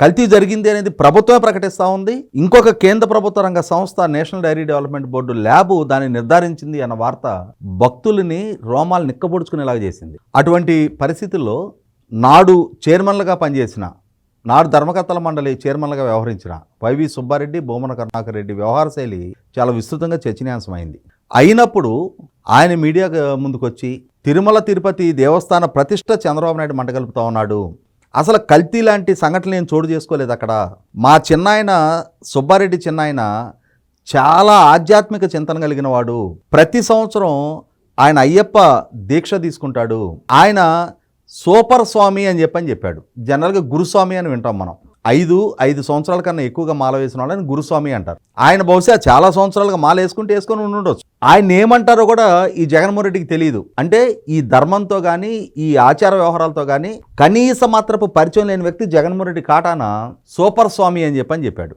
కల్తీ జరిగింది అనేది ప్రభుత్వమే ప్రకటిస్తూ ఉంది. ఇంకొక కేంద్ర ప్రభుత్వ రంగ సంస్థ national dairy development board lab దాన్ని నిర్ధారించింది అన్న వార్త భక్తులని రోమాలు నిక్కబొడుచుకునేలాగా చేసింది. అటువంటి పరిస్థితుల్లో నాడు చైర్మన్లుగా పనిచేసిన, నాడు ధర్మకర్తల మండలి చైర్మన్లుగా వ్యవహరించిన వైవి సుబ్బారెడ్డి, భూమన కరుణాకర్ రెడ్డి వ్యవహార శైలి చాలా విస్తృతంగా చర్చనీయాంశమైంది. అయినప్పుడు ఆయన మీడియా ముందుకొచ్చి తిరుమల తిరుపతి దేవస్థాన ప్రతిష్ట చంద్రబాబు నాయుడు మంటగలుపుతా ఉన్నాడు, అసలు కల్తీ లాంటి సంఘటనలు నేను చోటు చేసుకోలేదు అక్కడ, మా చిన్నాయన సుబ్బారెడ్డి చిన్నాయన చాలా ఆధ్యాత్మిక చింతన కలిగిన వాడు, ప్రతి సంవత్సరం ఆయన అయ్యప్ప దీక్ష తీసుకుంటాడు, ఆయన సూపర్ స్వామి అని చెప్పాడు. జనరల్గా గురుస్వామి అని వింటాం మనం. 5 సంవత్సరాల కన్నా ఎక్కువగా మాల వేసిన వాళ్ళని గురుస్వామి అంటారు. ఆయన బహుశా చాలా సంవత్సరాలుగా మాల వేసుకొని ఉండొచ్చు. ఆయన ఏమంటారో కూడా ఈ జగన్మోహన్ రెడ్డికి తెలియదు. అంటే ఈ ధర్మంతో కానీ ఈ ఆచార వ్యవహారాలతో కానీ కనీస మాత్రపు పరిచయం లేని వ్యక్తి జగన్మోహన్ రెడ్డి కాటాన సూపర్ స్వామి అని చెప్పాడు.